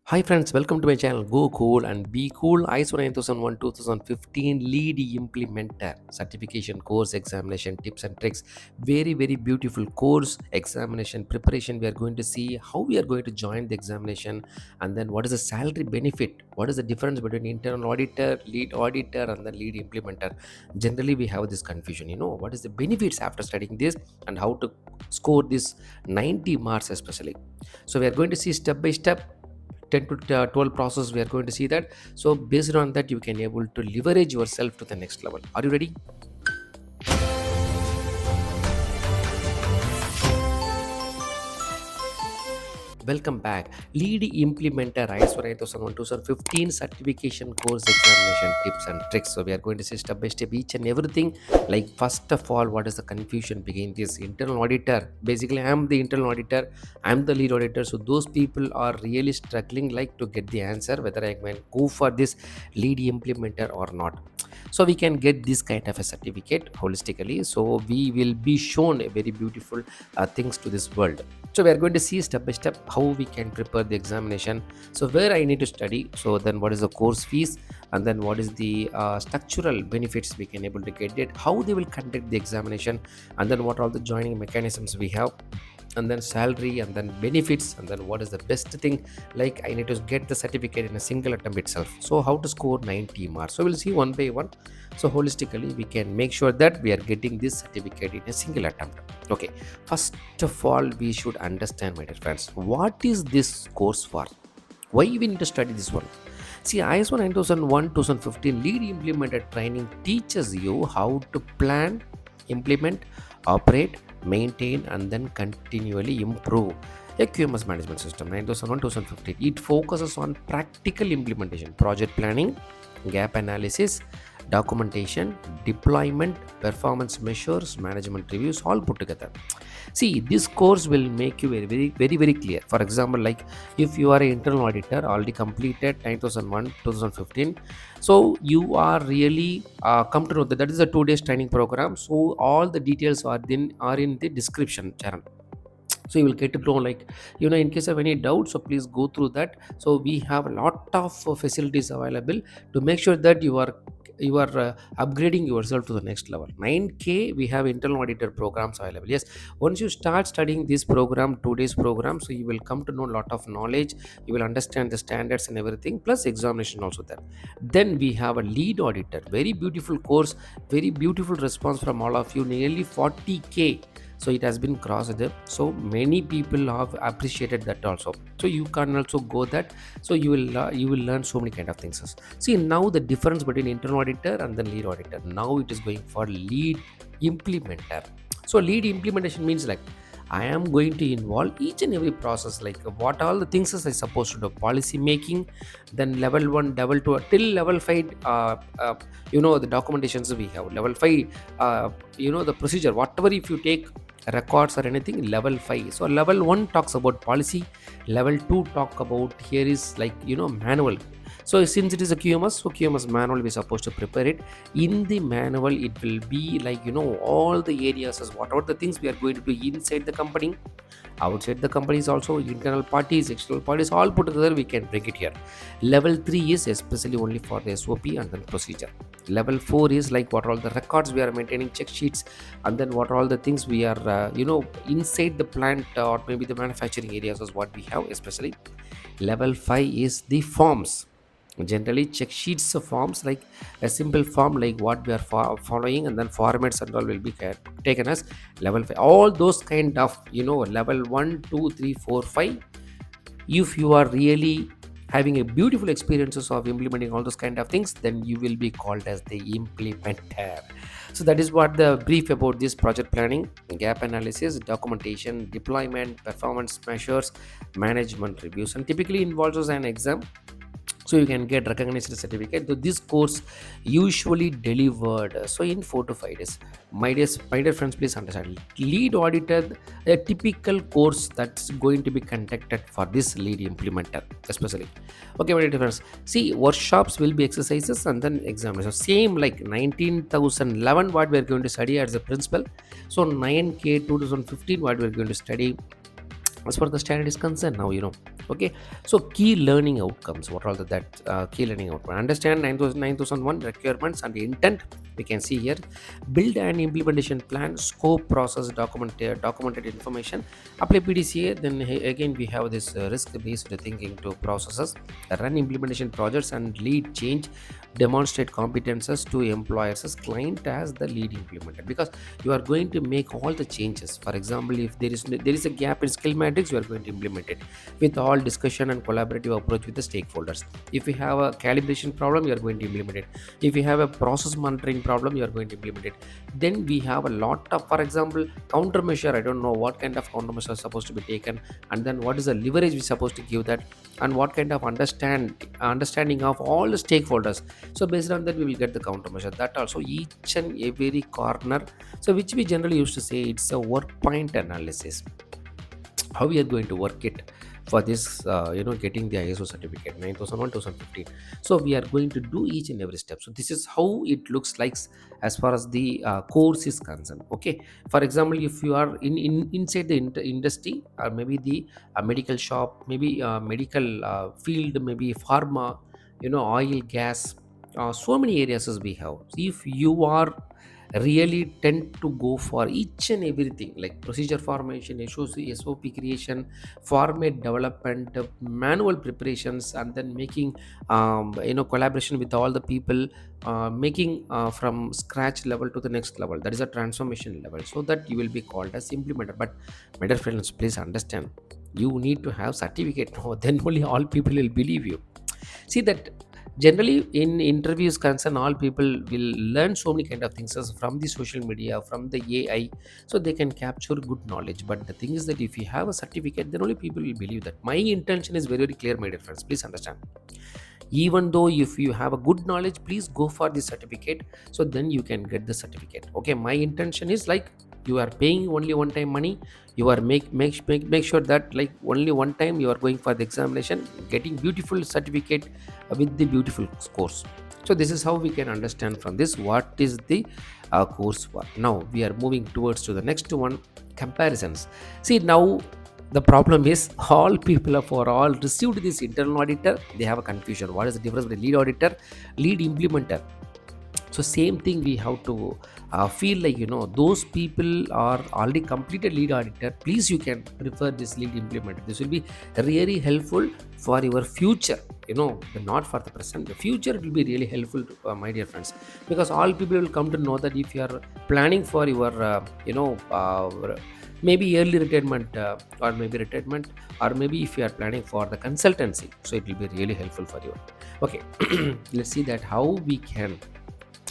Hi friends, welcome to my channel. Go cool and be cool. ISO 9001 2015 lead implementer certification course examination tips and tricks. Very beautiful course examination preparation. We are going to see how we are going to join the examination, and then what is the salary benefit. What is the difference between internal auditor, lead auditor, and the lead implementer? Generally, we have this confusion. What is the benefits after studying this and how to score this 90 marks especially. So we are going to see step by step 10 to 12 process. We are going to see that. So based on that, you can able to leverage yourself to the next level. Are you ready? Welcome back. Lead Implementer ISO 9001 2015 certification course examination tips and tricks. So we are going to see step by step each and everything. Like first of all, what is the confusion behind this internal auditor? Basically, I am the internal auditor. I am the lead auditor. So those people are really struggling like to get the answer whether I can go for this lead implementer or not. So we can get this kind of a certificate holistically. So we will be shown a very beautiful things to this world. So we are going to see step by step how we can prepare the examination. So where I need to study, so then what is the course fees, and then what is the structural benefits we can able to get it, how they will conduct the examination, and then what are the joining mechanisms we have, and then salary, and then benefits, and then what is the best thing, like I need to get the certificate in a single attempt itself. So how to score 90 marks, so we'll see one by one. So holistically we can make sure that we are getting this certificate in a single attempt. Okay, first of all we should understand, my dear friends, what is this course for, why we need to study this one. See, ISO 9001 2015 lead implementer training teaches you how to plan, implement, operate, maintain, and then continually improve a QMS management system 9001 2015. It focuses on practical implementation, project planning, gap analysis, documentation, deployment, performance measures, management reviews, all put together. See, this course will make you very clear. For example, like if you are an internal auditor already completed 9001 2015, so you are really come to know that is a 2 days training program. So all the details are in the description channel. So you will get to know, like, in case of any doubt, so please go through that. So we have a lot of facilities available to make sure that you are upgrading yourself to the next level. 9k we have internal auditor programs available. Yes, once you start studying this program, 2 days program, so you will come to know a lot of knowledge. You will understand the standards and everything, plus examination also there. Then we have a lead auditor, very beautiful course, very beautiful response from all of you, nearly 40k. So it has been crossed there, so many people have appreciated that also. So you can also go that. So you will learn so many kind of things. See, now the difference between internal auditor and then lead auditor, now it is going for lead implementer. So lead implementation means like I am going to involve each and every process, like what all the things is I supposed to do, policy making, then level 1, level 2 till level 5. The documentations we have level 5. The procedure, whatever, if you take records or anything, level 5. So level 1 talks about policy, level 2 talk about here is like manual. So since it is a QMS, so QMS manual we supposed to prepare it. In the manual it will be like all the areas as whatever the things we are going to do inside the company, outside the company is also, internal parties, external parties, all put together we can bring it here. Level 3 is especially only for the SOP and then procedure. Level 4 is like what are all the records we are maintaining, check sheets, and then what are all the things we are inside the plant or maybe the manufacturing areas is what we have especially. Level 5 is the forms, generally check sheets of forms, like a simple form like what we are following, and then formats and all will be taken as level 5. All those kind of level 1 2 3 4 5, if you are really having a beautiful experiences of implementing all those kind of things, then you will be called as the implementer. So that is what the brief about this project planning, gap analysis, documentation, deployment, performance measures, management reviews, and typically involves an exam, so you can get recognized certificate. So this course usually delivered so in 4 to 5 days. My dear friends, please understand, lead auditor, a typical course that's going to be conducted for this lead implementer especially. Okay, my dear friends, see, workshops will be exercises and then examinations, same like 19,011 what we are going to study as a principal. So 9k 2015 what we are going to study as far as the standard is concerned now, okay. So key learning outcomes, what are that key learning outcomes? Understand 9001 requirements and the intent. We can see here, build an implementation plan, scope, process, documented information, apply PDCA. Then again we have this risk based thinking to processes, run implementation projects and lead change, demonstrate competences to employers as client as the lead implementer, because you are going to make all the changes. For example, if there is a gap in skill matrix, you are going to implement it with all discussion and collaborative approach with the stakeholders. If you have a calibration problem, you are going to implement it. If you have a process monitoring problem, you are going to implement it. Then we have a lot of, for example, countermeasure. I don't know what kind of countermeasure is supposed to be taken, and then what is the leverage we're supposed to give that, and what kind of understanding of all the stakeholders. So based on that, we will get the countermeasure. That also each and every corner. So which we generally used to say it's a work point analysis. How we are going to work it for this, getting the ISO certificate 9001 2015. So we are going to do each and every step. So this is how it looks like as far as the course is concerned. Okay, for example, if you are inside the industry, or maybe the medical shop, maybe medical field, maybe pharma, oil, gas, so many areas as we have. If you are really tend to go for each and everything like procedure formation, SOP creation, format development, manual preparations, and then making collaboration with all the people, making from scratch level to the next level, that is a transformation level, so that you will be called as implementer. But my dear friends, please understand, you need to have certificate now, then only all people will believe you. See that generally in interviews concern, all people will learn so many kind of things as from the social media, from the AI, so they can capture good knowledge. But the thing is that if you have a certificate, then only people will believe that. My intention is very, very clear, my dear friends, please understand. Even though if you have a good knowledge, please go for the certificate, so then you can get the certificate. Okay, my intention is like, you are paying only one time money, you are make sure that like only one time you are going for the examination, getting beautiful certificate with the beautiful scores. So this is how we can understand from this what is the course for. Now we are moving towards to the next one, comparisons. See now, the problem is all people are for all received this internal auditor, they have a confusion. What is the difference between lead auditor, lead implementer? So same thing we have to feel like, those people are already completed lead auditor, please you can prefer this lead implementer. This will be really helpful for your future, not for the present. The future it will be really helpful to, my dear friends, because all people will come to know that if you are planning for your maybe early retirement, or maybe retirement, or maybe if you are planning for the consultancy, so it will be really helpful for you. Okay, let's see that how we can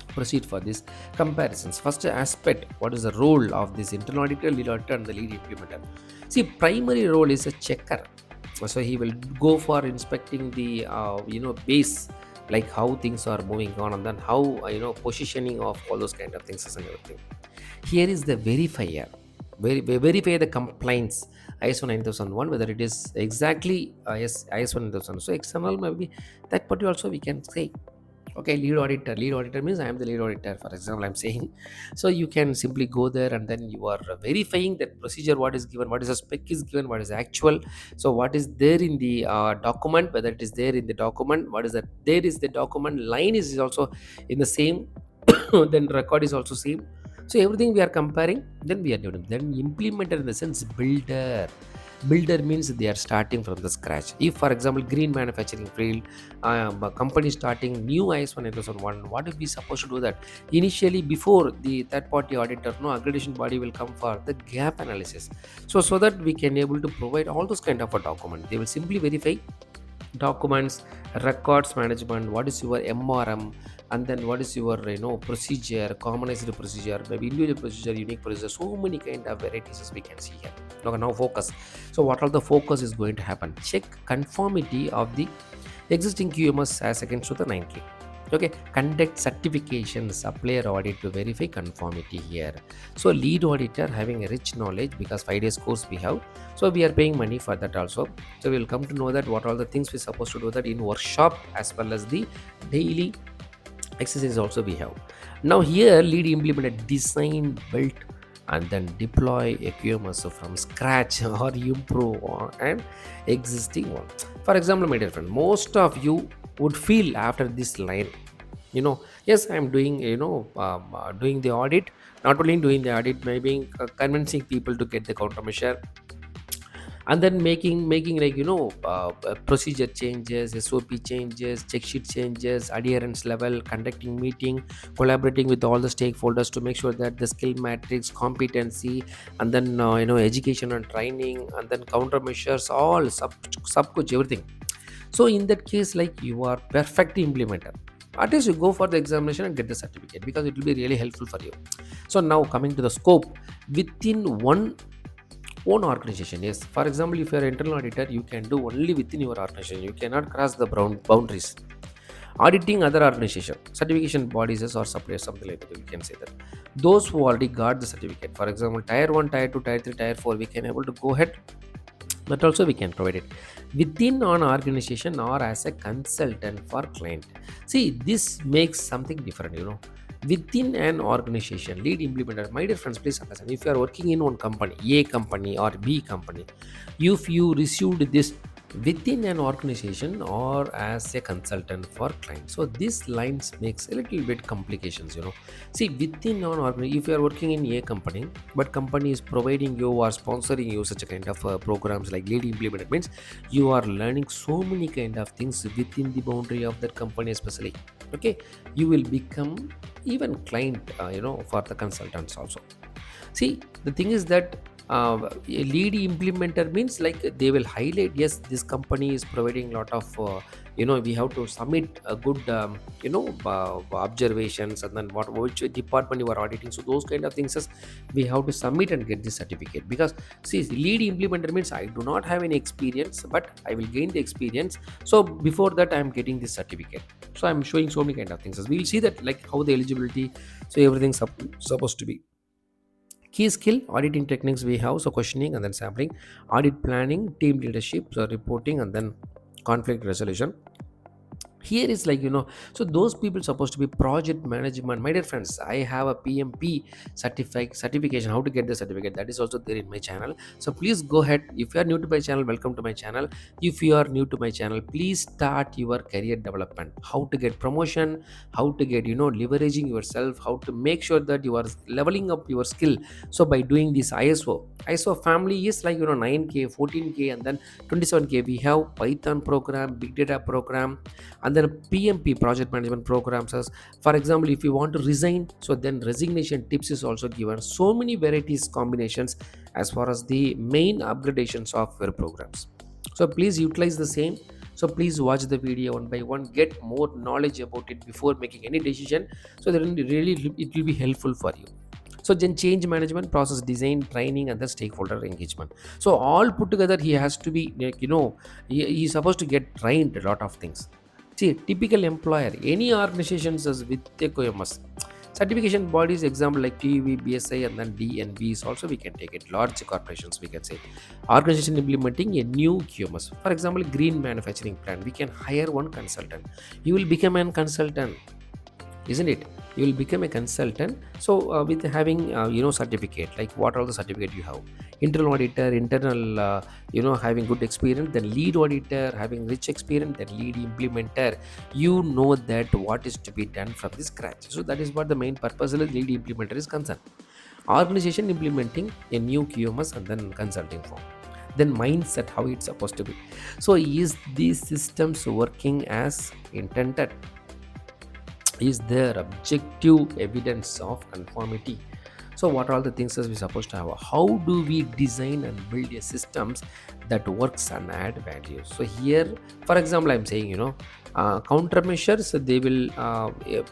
proceed for this comparisons. First aspect, what is the role of this internal auditor, lead auditor, and the lead implementer? See, primary role is a checker. So he will go for inspecting the base, like how things are moving on, and then how positioning of all those kind of things and everything. Here is the verifier. Verify the compliance ISO 9001, whether it is exactly yes, ISO 9000. So external maybe that part also we can say. Okay, lead auditor means I am the lead auditor, for example I'm saying. So you can simply go there, and then you are verifying that procedure, what is given, what is the spec is given, what is actual. So what is there in the document, whether it is there in the document, what is that there is the document line is also in the same, then record is also same. So everything we are comparing, then we are doing. Then implementer in the sense builder means they are starting from the scratch. If for example green manufacturing field, a company starting new ISO 9001, what if we supposed to do that initially before the third party auditor, no accreditation body will come for the gap analysis. So that we can able to provide all those kind of a document. They will simply verify documents, records management, what is your MRM, and then what is your procedure, commonized procedure, maybe individual procedure, unique procedure, so many kind of varieties as we can see here. Now focus. So what all the focus is going to happen? Check conformity of the existing QMS as against to the 9K. Okay, conduct certification, supplier audit to verify conformity here. So lead auditor having a rich knowledge, because 5 days course we have, so we are paying money for that also. So we will come to know that what all the things we're supposed to do that in workshop, as well as the daily exercise also we have. Now here lead implementer, design, build, and then deploy a QMS from scratch or improve on an existing one. For example, my dear friend, most of you would feel after this line, yes, I'm doing, doing the audit, not only doing the audit, maybe convincing people to get the countermeasure, and then making like procedure changes, SOP changes, check sheet changes, adherence level, conducting meeting, collaborating with all the stakeholders to make sure that the skill matrix, competency, and then education and training, and then countermeasures, all sub coach everything. So in that case, like, you are perfect implementer. At least you go for the examination and get the certificate, because it will be really helpful for you. So now coming to the scope, within one own organization, yes, for example, if you are internal auditor, you can do only within your organization, you cannot cross the boundaries. Auditing other organization, certification bodies or suppliers, something like that, we can say that those who already got the certificate, for example, tier 1, tier 2, tier 3, tier 4, we can able to go ahead, but also we can provide it within an organization or as a consultant for client. See, this makes something different, within an organization, lead implementer. My dear friends, please understand, if you are working in one company, A company or B company, if you received this within an organization or as a consultant for client, so this lines makes a little bit complications. See, within an organization, if you are working in A company, but company is providing you or sponsoring you such a kind of programs like lead implementer, means you are learning so many kind of things within the boundary of that company especially. Okay, you will become even client, for the consultants also. See, the thing is that a lead implementer means like they will highlight, yes, this company is providing a lot of we have to submit a good observations, and then which department you are auditing, so those kind of things is we have to submit and get this certificate. Because see, lead implementer means I do not have any experience, but I will gain the experience, so before that I am getting this certificate. So I'm showing so many kind of things, we will see that like how the eligibility, so everything's supposed to be. Key skill auditing techniques we have, so questioning and then sampling, audit planning, team leadership, so reporting, and then conflict resolution. Here is like, so those people supposed to be project management. My dear friends, I have a PMP certification. How to get the certificate, that is also there in my channel. So please go ahead. If you are new to my channel, welcome to my channel. If you are new to my channel, please start your career development, how to get promotion, how to get, leveraging yourself, how to make sure that you are leveling up your skill. So by doing this ISO family is like, 9K, 14K, and then 27K. We have Python program, big data program, and then PMP, project management programs. As for example, if you want to resign, so then resignation tips is also given. So many varieties, combinations, as far as the main upgradation software programs. So please utilize the same. So please watch the video one by one, get more knowledge about it before making any decision, so that really it will be helpful for you. So then change management, process design, training, and the stakeholder engagement. So all put together, he has to be like, he's supposed to get trained a lot of things. See, typical employer, any organizations is with a QMS. Certification bodies, example like TUV, BSI, and then DNVs also we can take it. Large corporations, we can say. Organization implementing a new QMS. For example, green manufacturing plant, we can hire one consultant. You will become a consultant, isn't it? You will become a consultant. So with having certificate, like what are the certificate you have, internal auditor, internal having good experience, then lead auditor having rich experience, then lead implementer, you know that what is to be done from the scratch. So that is what the main purpose of the lead implementer is concerned. Organization implementing a new QMS, and then consulting firm, then mindset, how it's supposed to be. So is these systems working as intended? Is there objective evidence of conformity? So what are all the things that we supposed to have? How do we design and build a systems that works and add value? So here, for example, I'm saying, countermeasures, they will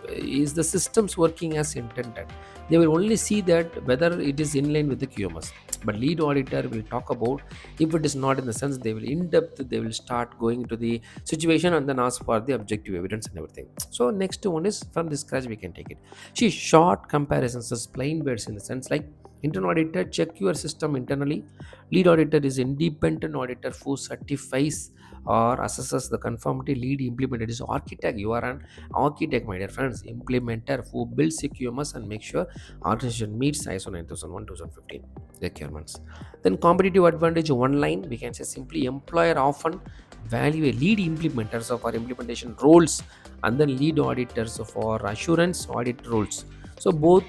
is the systems working as intended? They will only see that whether it is in line with the QMS. But lead auditor will talk about, if it is not in the sense, they will in depth, they will start going into the situation and then ask for the objective evidence and everything. So next one is from the scratch we can take it. See, short comparisons as plain words, in the sense like, internal auditor check your system internally, lead auditor is independent auditor who certifies or assesses the conformity. Lead implementer is architect. You are an architect, my dear friends. Implementer who builds a QMS and make sure organization meets ISO 9001 2015 requirements. Then competitive advantage, one line we can say simply, employer often value a lead implementers of our implementation roles and then lead auditors for assurance audit roles. So both,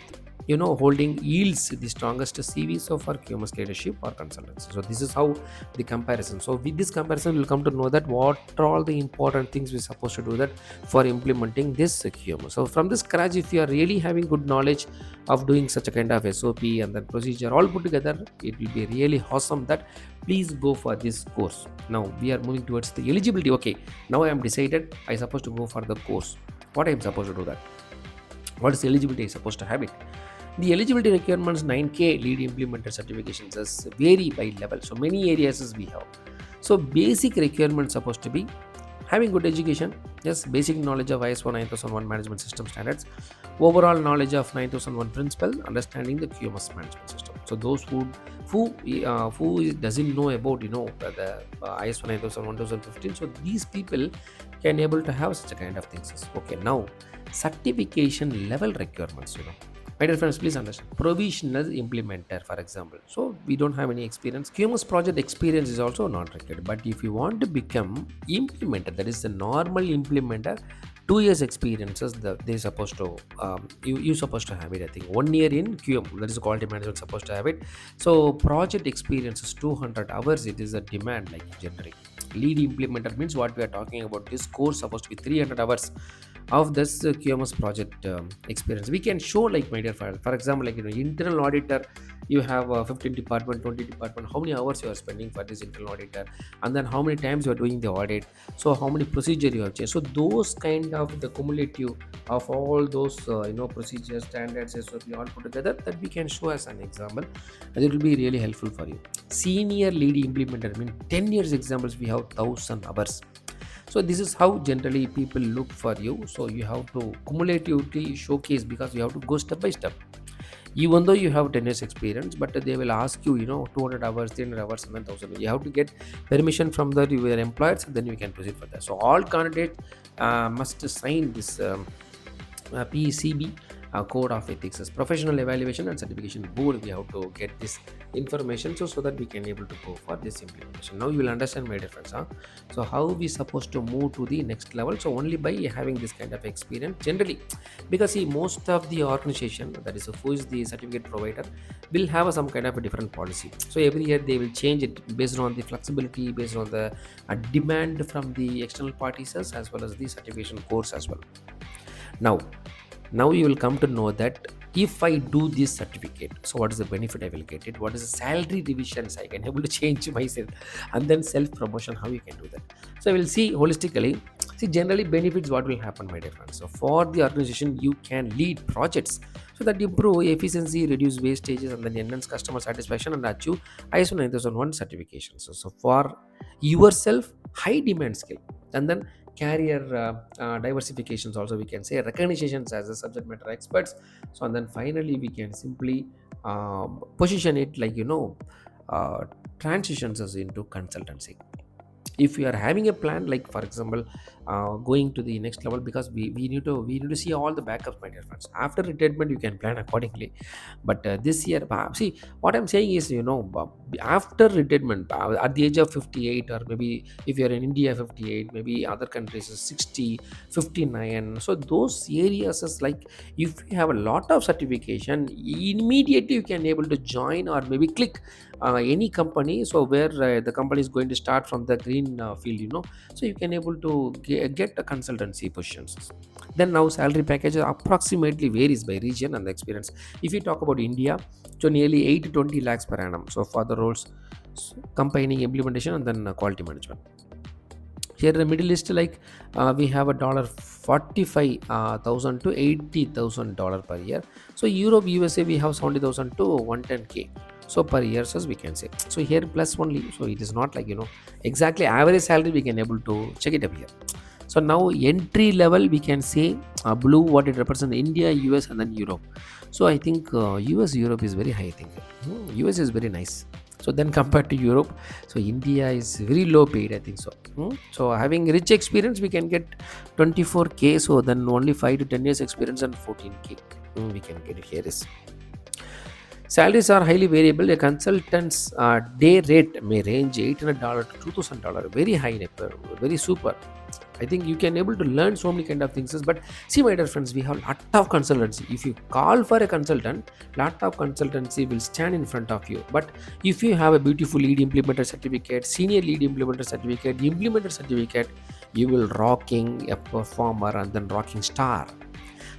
holding yields the strongest CVs of our QMS leadership or consultants. So this is how the comparison. So with this comparison, we'll come to know that what are all the important things we're supposed to do that for implementing this QMS. So from this scratch, if you are really having good knowledge of doing such a kind of SOP and then procedure all put together, it will be really awesome that please go for this course. Now we are moving towards the eligibility. Okay, now I am decided I supposed to go for the course. What I am supposed to do that? What is the eligibility I supposed to have it? The eligibility requirements 9K lead implementer certifications is vary by level. So many areas is we have. So basic requirements supposed to be having good education, yes, basic knowledge of ISO 9001 management system standards, overall knowledge of 9001 principle, understanding the QMS management system. So those who doesn't know about the ISO 9001 2015, so these people can able to have such a kind of things. Okay, now certification level requirements. My dear friends, please understand. Provisional implementer, for example. So we don't have any experience. QMS project experience is also not required. But if you want to become implementer, that is the normal implementer, 2 years experiences they supposed to you supposed to have it. I think 1 year in QM, that is quality management, supposed to have it. So project experience is 200 hours. It is a demand like generally. Lead implementer means what we are talking about. This course supposed to be 300 hours of this QMS project experience. We can show like, my dear friend, for example, like internal auditor, you have 15 department, 20 department, how many hours you are spending for this internal auditor, and then how many times you are doing the audit, so how many procedure you have changed. So those kind of the cumulative of all those procedures, standards, SOP all put together, that we can show as an example, and it will be really helpful for you. Senior lead implementer mean 10 years examples, we have 1000 hours. So this is how generally people look for you. So you have to cumulatively showcase, because you have to go step by step. Even though you have 10 years experience, but they will ask you, 200 hours, 300 hours, and then 1000. You have to get permission from the your employers, then you can proceed for that. So all candidates must sign this PCB code of ethics as professional evaluation and certification board. We have to get this information, so that we can able to go for this implementation. Now you will understand, my dear friends, so how we supposed to move to the next level. So only by having this kind of experience generally, because see, most of the organization, that is who is the certificate provider, will have some kind of a different policy. So every year they will change it based on the flexibility, based on the demand from the external parties, as well as the certification course as well. Now you will come to know that if I do this certificate, so what is the benefit I will get it, what is the salary revisions I can able to change myself, and then self promotion, how you can do that. So I will see holistically. See, generally benefits, what will happen, my dear friends. So for the organization, you can lead projects so that improve efficiency, reduce wastages, and then enhance customer satisfaction and achieve ISO 9001 certification. So for yourself, high demand skill, and then career diversifications, also we can say recognitions as a subject matter experts. So and then finally we can simply position it like, uh, transitions us into consultancy. If we are having a plan, like for example, going to the next level, because we need to see all the backups, my dear friends. After retirement you can plan accordingly, but this year, see, what I'm saying is, after retirement, at the age of 58, or maybe if you're in India 58, maybe other countries is 60, 59. So those areas is like, if you have a lot of certification, immediately you can able to join or maybe click any company, so where the company is going to start from the green field, so you can able to get a consultancy positions. Then now salary package approximately varies by region and the experience. If you talk about India, so nearly 8 to 20 lakhs per annum, so for the roles combining implementation and then quality management. Here in the Middle East, like we have a dollar 45,000 to $80,000 per year. So Europe, USA, we have 70,000 to 110K, so per year, as we can say. So here plus only, so it is not like, exactly average salary, we can able to check it up here. So now entry level, we can say blue, what it represents, India, US, and then Europe. So I think US, Europe is very high, I think. US is very nice. So then compared to Europe, so India is very low paid, I think so. So having rich experience, we can get 24K. So then only 5 to 10 years experience and 14K, we can get it here is. Salaries are highly variable. A consultant's day rate may range $800 to $2,000. Very high, very super. I think you can able to learn so many kind of things. But see, my dear friends, we have lot of consultancy. If you call for a consultant, lot of consultancy will stand in front of you. But if you have a beautiful lead implementer certificate, senior lead implementer certificate, you will rocking a performer and then rocking star.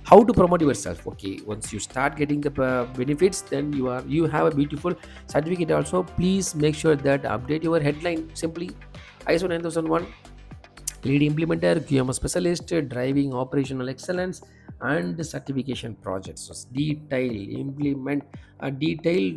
How to promote yourself? Okay, once you start getting the benefits, then you have a beautiful certificate also. Please make sure that update your headline simply ISO 9001 lead implementer, QMS specialist, driving operational excellence, and certification projects. So detailed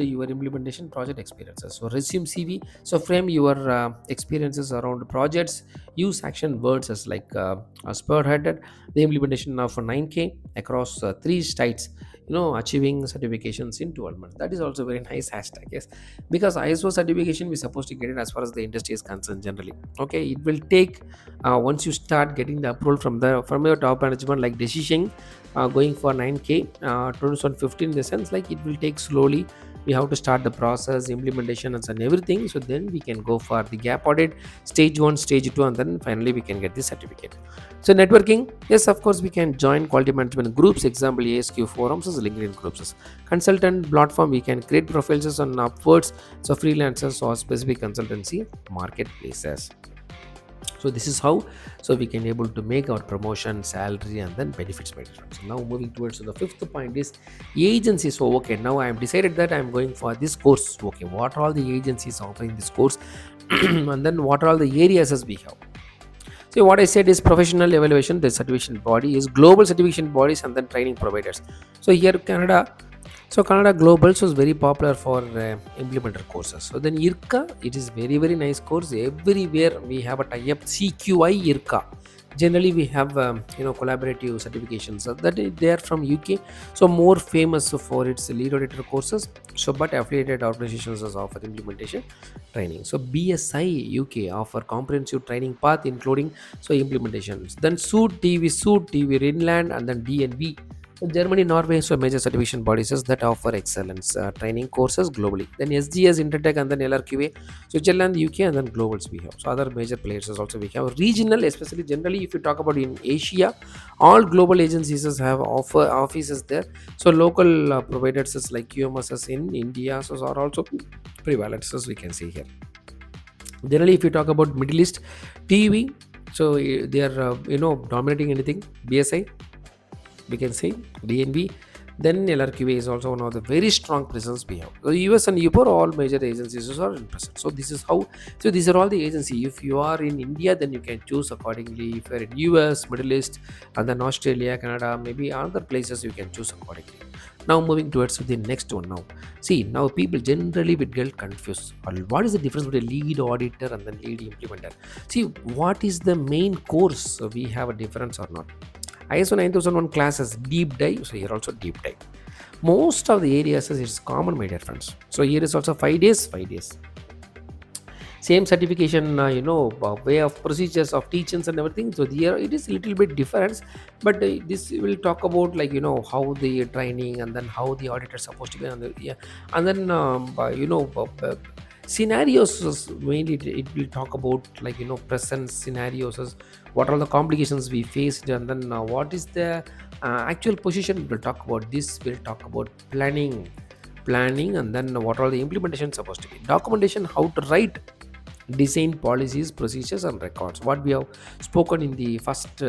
your implementation project experiences. So resume CV. So frame your experiences around projects. Use action words as like spearheaded the implementation of 9K across three states. Achieving certifications in 12 months. That is also very nice hashtag. Yes, because ISO certification we're supposed to get it as far as the industry is concerned generally. Okay, it will take once you start getting the approval from your top management like decision going for 9K 2015, in the sense like it will take slowly. We have to start the process implementation and everything, so then we can go for the gap audit stage 1, stage 2, and then finally we can get the certificate. So networking, yes, of course we can join quality management groups, example ASQ forums, LinkedIn groups. Consultant platform, we can create profiles on Upwords, so freelancers or specific consultancy marketplaces. So this is how, so we can able to make our promotion, salary, and then benefits by different. So now moving towards the fifth point is agencies. So okay, now I am decided that I am going for this course. Okay, what are all the agencies offering this course and then what are all the areas as we have. So what I said is professional evaluation, the certification body is global certification bodies and then training providers. So here Canada, so Canada Global is very popular for implementer courses. So then IRCA, it is very very nice course. Everywhere we have a tie-up. CQI IRCA. Generally we have collaborative certifications. So that they are from UK. So more famous for its lead auditor courses. So but affiliated organizations also offer implementation training. So BSI UK offer comprehensive training path including so implementations. Then Suit TV Greenland, and then DNV. So Germany, Norway, so major certification bodies that offer excellence training courses globally. Then SGS, Intertech, and then LRQA, Switzerland, UK, and then globals we have. So other major players also we have. Regional, especially generally if you talk about in Asia, all global agencies have offer offices there. So local providers like QMS in India so are also prevalent, as we can see here. Generally, if you talk about Middle East, TV, so they are dominating anything. BSI, we can see DNB, then LRQA is also one of the very strong presence we have. The US and UPOR, all major agencies are in present. So this is how. So these are all the agencies. If you are in India, then you can choose accordingly. If you are in US, Middle East, and then Australia, Canada, maybe other places, you can choose accordingly. Now moving towards the next one. Now see, now people generally would get confused. What is the difference between lead auditor and then lead implementer? See, what is the main course? We have a difference or not? ISO 9001 classes deep dive. So here also deep dive. Most of the areas is common, my dear friends. So here is also 5 days, 5 days. Same certification, way of procedures of teachings and everything. So here it is a little bit different, but this will talk about how the training and then how the auditor is supposed to be, and yeah, and then scenarios mainly it will talk about present scenarios as what are the complications we faced, and then what is the actual position. We'll talk about this. We'll talk about planning, and then what are the implementation supposed to be, documentation, how to write, design policies, procedures, and records, what we have spoken in the first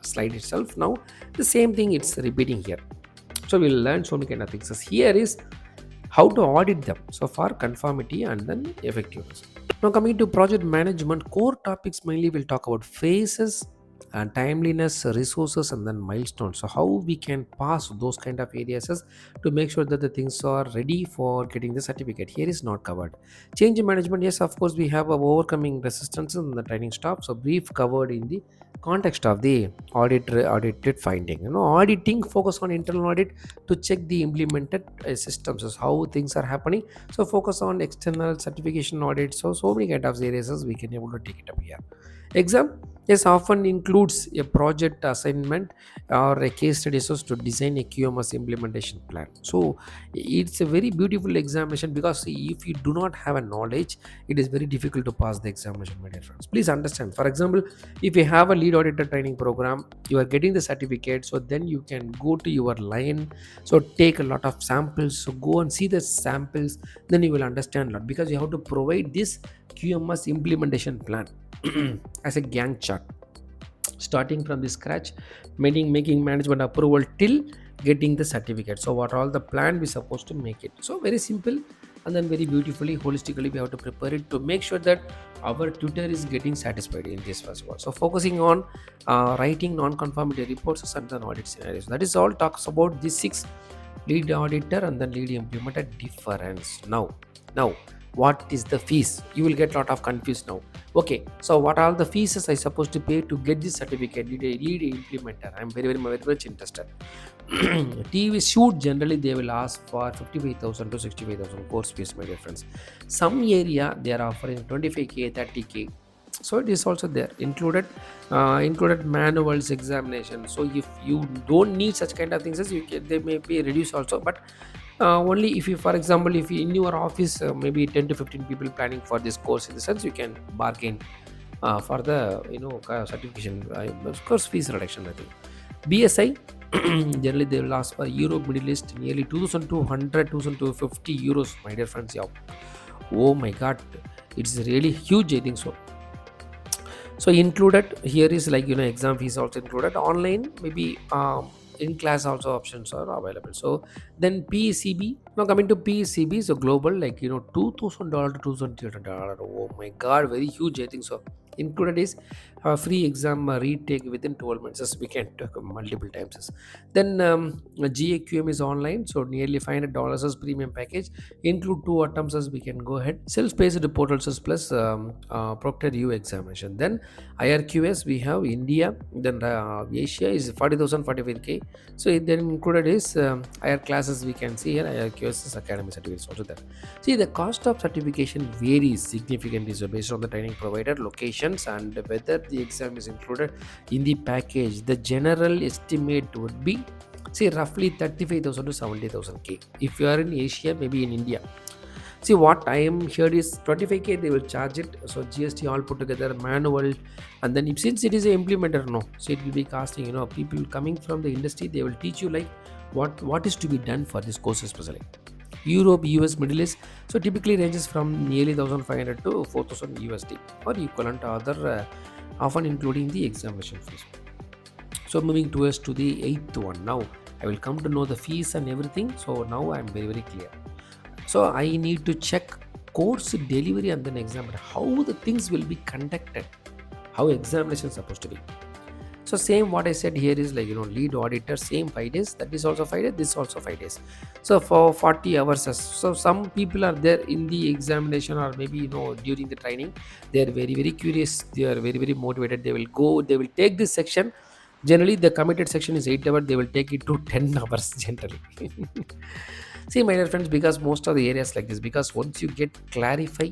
slide itself. Now the same thing it's repeating here. So we'll learn so many kind of things. Here is how to audit them, so for conformity and then effectiveness. Now coming to project management, core topics mainly will talk about phases and timeliness, resources, and then milestones. So how we can pass those kind of areas is to make sure that the things are ready for getting the certificate. Here is not covered. Change management, yes, of course, we have a overcoming resistance in the training staff. So brief covered in the context of the audited finding. Auditing focus on internal audit to check the implemented systems, is how things are happening. So focus on external certification audit. So many kind of areas we can able to take it up here. Exam, yes, often includes a project assignment or a case study so to design a QMS implementation plan. So it's a very beautiful examination, because if you do not have a knowledge, it is very difficult to pass the examination, my dear friends. Please understand. For example, if you have a lead auditor training program, you are getting the certificate, so then you can go to your line, so take a lot of samples, so go and see the samples, then you will understand a lot, because you have to provide this QMS implementation plan as a gang chart, starting from the scratch, making management approval till getting the certificate. So what all the plan we supposed to make it, so very simple, and then very beautifully holistically we have to prepare it to make sure that our tutor is getting satisfied in this first one. So focusing on writing non-conformity reports and then audit scenarios, that is all talks about the six lead auditor and then lead implementer difference. Now what is the fees? You will get a lot of confused now. Okay, so what are the fees I supposed to pay to get this certificate? Lead implementer, I'm very much interested. TV shoot, generally they will ask for 55,000 to 65,000 course fees, my dear friends. Some area they are offering 25k, 30k. So it is also there included, included manuals, examination. So if you don't need such kind of things, as you can, they may be reduced also, but only if you, for example, if you in your office maybe 10 to 15 people planning for this course, in the sense you can bargain for the certification course fees reduction, I think. BSI, generally they will ask for Europe, Middle East, nearly 2200 2250 euros, my dear friends. Yeah, oh my god, it's really huge, I think so. So included here is like, exam fees also included, online maybe, in class also options are available. So then PCB, now coming to PCB, so global, like, $2,000 to $2,300. Oh my god, very huge, I think so. Included is free exam retake within 12 months, as we can talk multiple times. Then GAQM is online, so nearly $500 as premium package, include two attempts, as we can go ahead, self-paced portals as plus proctor U examination. Then IRQS we have India, then Asia is 40,000 45k. So it then included is higher classes, we can see here IRQS is academy certificates also there. See, the cost of certification varies significantly, so based on the training provider, locations, and whether the exam is included in the package. The general estimate would be, see, roughly 35,000 to 70,000 k if you are in Asia, maybe in India. See, what I am here is 25k they will charge it, so GST all put together, manual, and then since it is a implementer, no, so it will be costing, people coming from the industry, they will teach you like what is to be done for this course, especially Europe, US, Middle East. So typically ranges from nearly 1,500 to 4,000 USD or equivalent to other, often including the examination fees. So moving towards to the eighth one. Now I will come to know the fees and everything. So now I am very clear. So I need to check course delivery and then examine how the things will be conducted, how examination is supposed to be. So same what I said here is like, lead auditor, same 5 days, that is also 5 days, this also 5 days. So for 40 hours, so some people are there in the examination, or maybe, during the training, they are very curious, they are very motivated, they will go, they will take this section. Generally the committed section is 8 hours, they will take it to 10 hours generally. See, my dear friends, because most of the areas like this, because once you get clarify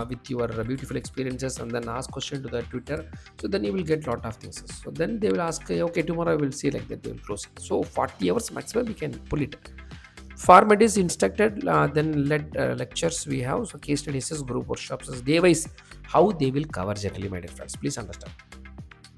with your beautiful experiences and then ask question to the Twitter, so then you will get lot of things. So then they will ask, okay, tomorrow I will see, like that they will close it. So 40 hours maximum we can pull it. Format is instructed, then lectures we have, so case studies, group workshops, day wise, how they will cover generally, my dear friends. Please understand.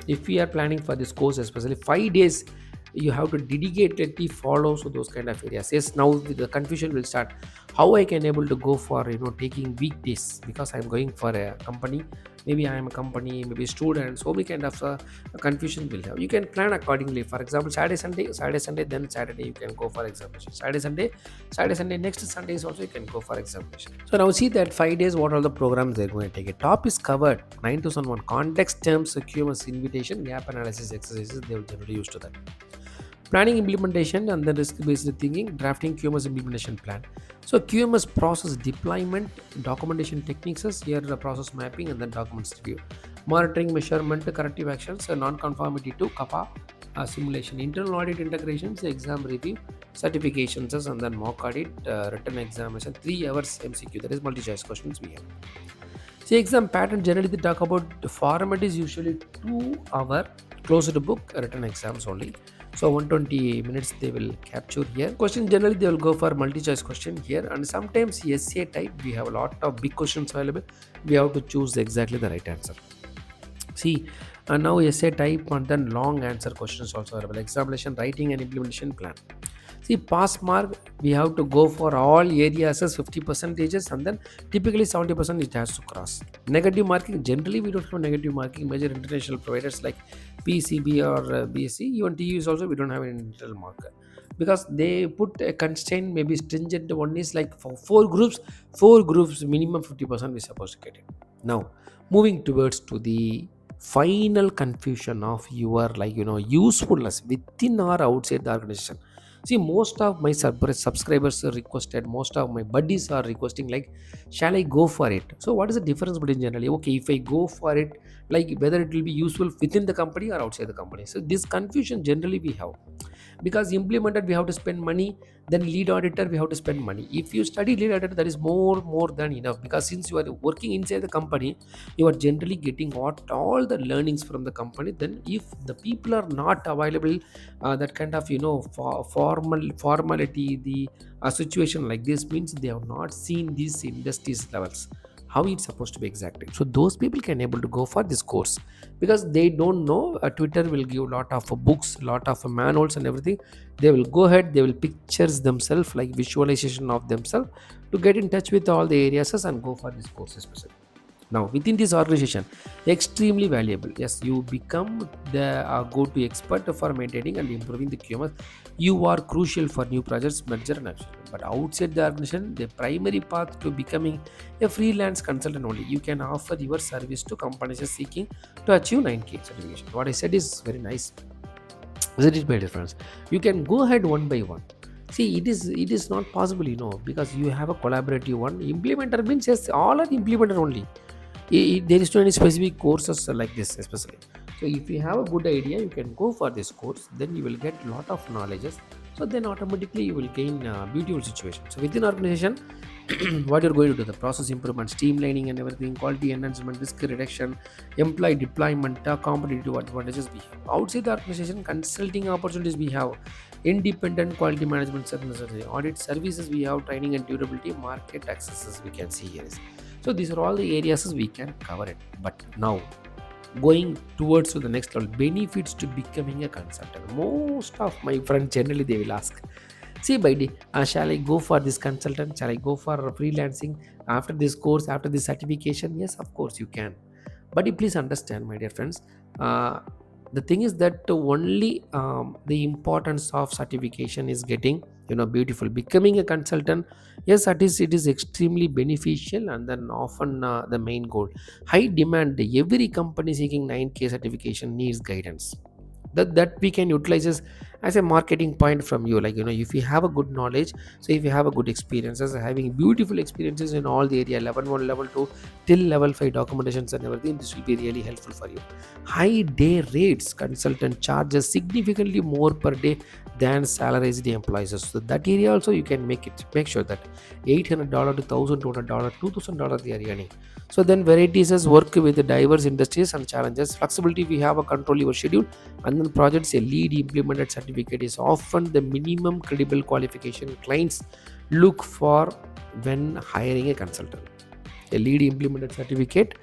If we are planning for this course, especially 5 days, you have to dedicatedly follow, so those kind of areas. Yes, now the confusion will start. How I can able to go for taking weekdays, because I'm going for a company, maybe I am a company, maybe student, so many kind of confusion will have. You can plan accordingly. For example, Saturday Sunday, then Saturday you can go for examination. Saturday Sunday, next Sunday is also you can go for examination. So now see that 5 days, what are the programs they're going to take. A top is covered 9001 context terms, QMS invitation, gap analysis exercises, they will generally use to that. Planning implementation and then risk based thinking, drafting QMS implementation plan. So QMS process deployment, documentation techniques is here, the process mapping and then documents review, monitoring, measurement, corrective actions, non-conformity to kappa, simulation, internal audit integrations, exam review, certifications, and then mock audit, written examination, 3 hours MCQ, that is multi-choice questions we have. See, exam pattern generally they talk about the format is usually 2 hour closed book written exams only. So 120 minutes they will capture here. Question generally they will go for multi-choice question here, and sometimes essay type we have a lot of big questions available. We have to choose exactly the right answer. See, now essay type and then long answer questions also available. Examination, writing and implementation plan. See, pass mark, we have to go for all areas as 50 percentages, and then typically 70% it has to cross. Negative marking, generally we don't have negative marking. Major international providers like PCB or BSc, even TU is also we don't have an internal marker, because they put a constraint, maybe stringent one is like for four groups minimum 50% we supposed to get it. Now moving towards to the final confusion of your usefulness within or outside the organization. See, most of my subscribers are requested, most of my buddies are requesting, like, shall I go for it? So, what is the difference between generally? Okay, if I go for it, like whether it will be useful within the company or outside the company. So, this confusion generally we have, because implemented we have to spend money, then lead auditor we have to spend money. If you study lead auditor, that is more than enough, because since you are working inside the company, you are generally getting what all the learnings from the company. Then if the people are not available, that kind of formality, the situation like this means they have not seen these industries levels, how it's supposed to be exactly. So those people can able to go for this course, because they don't know. Twitter will give a lot of books, lot of manuals and everything. They will go ahead, they will pictures themselves, like visualization of themselves, to get in touch with all the areas and go for this course especially. Now within this organization, extremely valuable. Yes, you become the go-to expert for maintaining and improving the QMS. You are crucial for new projects, merger and acquisition. But outside the organization, the primary path to becoming a freelance consultant only. You can offer your service to companies seeking to achieve 9K certification. What I said is very nice. Isn't it, my dear friends? You can go ahead one by one. See, it is not possible, because you have a collaborative one. Implementer means yes, all are implementer only. There is no any specific courses like this especially. So if you have a good idea, you can go for this course, then you will get a lot of knowledges. So then automatically you will gain beautiful situation. So within organization, what you're going to do, the process improvement, streamlining and everything, quality enhancement, risk reduction, employee deployment, competitive advantages we have. Outside the organization, consulting opportunities we have, independent quality management services, audit services we have, training and durability, market accesses we can see here. So these are all the areas we can cover it. But now going towards to the next level, benefits to becoming a consultant. Most of my friends generally they will ask, see, Baidi, shall I go for this consultant? Shall I go for freelancing after this course, after this certification? Yes, of course you can. But you please understand, my dear friends, uh, the thing is that only the importance of certification is getting beautiful. Becoming a consultant, yes, it is extremely beneficial, and then often the main goal. High demand. Every company seeking 9K certification needs guidance. That we can utilize as a marketing point from you, like if you have a good knowledge, so if you have a good experiences, having beautiful experiences in all the area, level 1, level 2 till level 5 documentations and everything, this will be really helpful for you. High day rates, consultant charges significantly more per day than salaries the employees. So that area also you can make sure that $800 to $1,200, $2,000 they are earning. So then varieties as work with diverse industries and challenges, flexibility, we have a control your schedule, and then projects. A lead implemented certificate is often the minimum credible qualification clients look for when hiring a consultant. A lead implemented certificate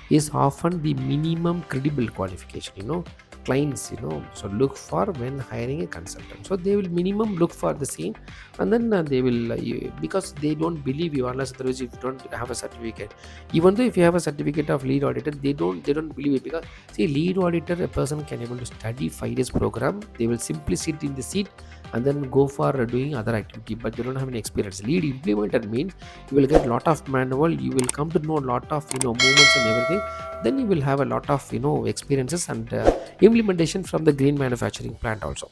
is often the minimum credible qualification. clients, so look for when hiring a consultant. So they will minimum look for the same, and then they will because they don't believe you unless otherwise if you don't have a certificate. Even though if you have a certificate of lead auditor, they don't believe it, because see, lead auditor, a person can able to study 5 days program, they will simply sit in the seat and then go for doing other activity, but they don't have any experience. Lead implementer means you will get lot of manual, you will come to know a lot of movements and everything, then you will have a lot of experiences and implementation from the green manufacturing plant also.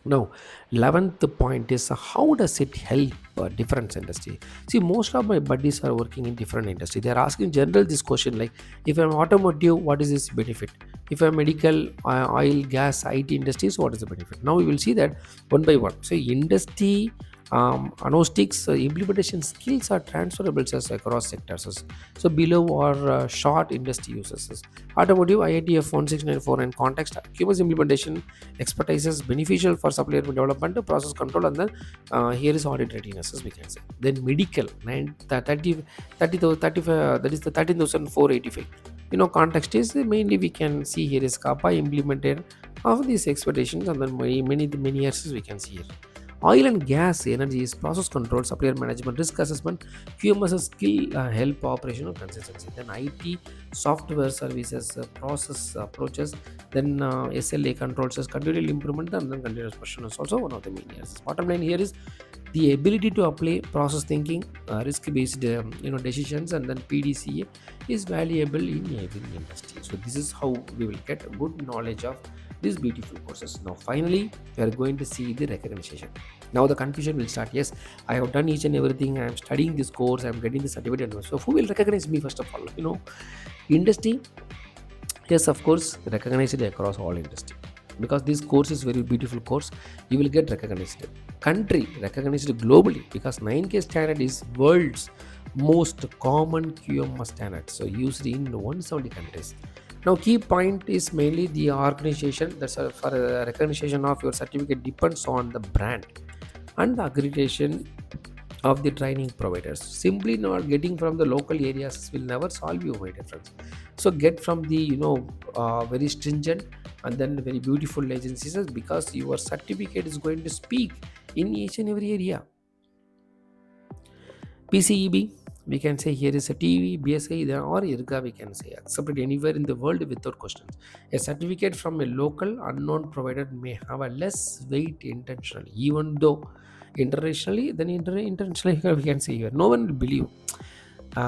Now, 11th point is how does it help different industry? See, most of my buddies are working in different industry. They are asking general this question like, if I'm automotive, what is this benefit? If I'm medical, oil, gas, IT industries, what is the benefit? Now we will see that one by one. So, industry agnostics implementation skills are transferable as across sectors. So, below are short industry uses. Automotive, IITF 1694 and context, QMS implementation expertise is beneficial for supplier development, process control, and then here is audit readiness, as we can say. Then medical, 35, that is the 13,485. Context is mainly we can see here is kappa implemented of these expectations, and then many years we can see here. Oil and gas, energy is process control, supplier management, risk assessment, QMS is skill, help, operational consistency. Then IT, software services, process approaches, then SLA controls as continual improvement, and then continuous question is also one of the main areas. Bottom line here is the ability to apply process thinking, risk-based decisions, and then PDCA is valuable in every industry. So this is how we will get a good knowledge of these beautiful courses. Now finally, we are going to see the recognition. Now the confusion will start. Yes, I have done each and everything, I am studying this course, I am getting the certificate, so who will recognize me? First of all, industry, yes, of course, recognize it across all industry, because this course is very beautiful course, you will get recognized. Country recognized globally, because 9K standard is world's most common QMS standard, so used in 170 countries. Now key point is mainly the organization, that's for recognition of your certificate depends on the brand and the accreditation of the training providers. Simply not getting from the local areas will never solve you, my dear friends. So get from the very stringent and then very beautiful agencies, because your certificate is going to speak in each and every area. PCEB, we can say here is a TV, BSI, or IRGA, we can say accepted anywhere in the world without questions. A certificate from a local unknown provider may have a less weight intentionally, even though internationally, then internationally we can say here no one will believe.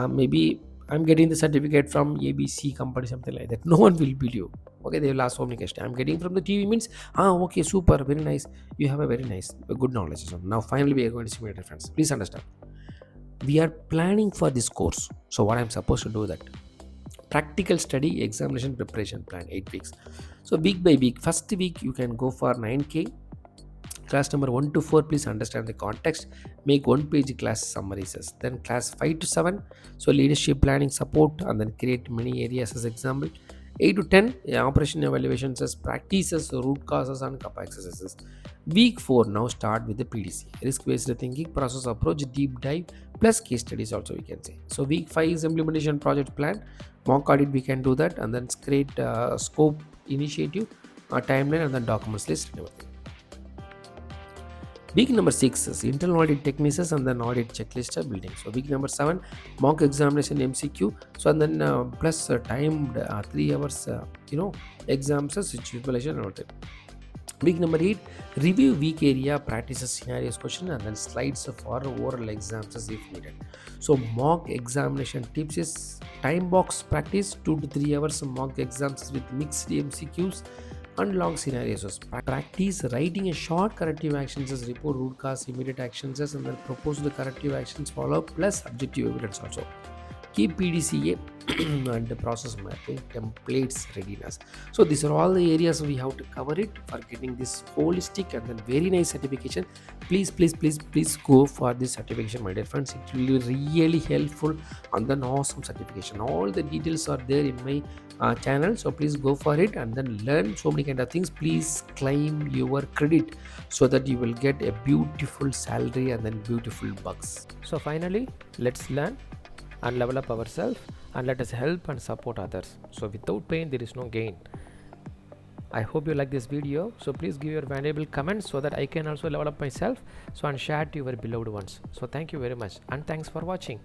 Maybe I'm getting the certificate from ABC company, something like that. No one will believe. Okay, they will ask so many questions. I'm getting from the TV means, okay, super, very nice. You have a very nice, good knowledge. So now finally we are going to see my difference. Please understand. We are planning for this course. So what I'm supposed to do that? Practical study, examination preparation plan, 8 weeks. So week by week, first week you can go for 9K. Class number 1 to 4, please understand the context, make one page class summaries. Then class 5 to 7, so leadership planning support, and then create many areas as example. 8 to 10, operation evaluations as practices, root causes, and kappa exercises. Week 4, now start with the PDC, risk based thinking, process approach, deep dive, plus case studies also we can say. So week 5 is implementation project plan, mock audit we can do that, and then create scope initiative, timeline, and then documents list and everything. Week number 6 is internal audit techniques and then audit checklist building. So week number 7, mock examination MCQ. So and then plus timed 3 hours exams, situation and all that. Week number 8, review week area practices scenarios question and then slides for oral exams if needed. So mock examination tips is time box practice 2 to 3 hours mock exams with mixed MCQs and long scenarios. Practice writing a short corrective actions as report root cause, immediate actions as, and then propose the corrective actions follow plus objective evidence also. Keep PDCA and the process mapping templates readiness. So these are all the areas we have to cover it for getting this holistic and then very nice certification. Please go for this certification, my dear friends. It will be really helpful and then awesome certification. All the details are there in my channel, so please go for it and then learn so many kind of things. Please claim your credit so that you will get a beautiful salary and then beautiful bucks. So finally, let's learn and level up ourselves, and let us help and support others. So without pain there is no gain. I hope you like this video. So please give your valuable comments so that I can also level up myself, so and share to your beloved ones. So thank you very much and thanks for watching.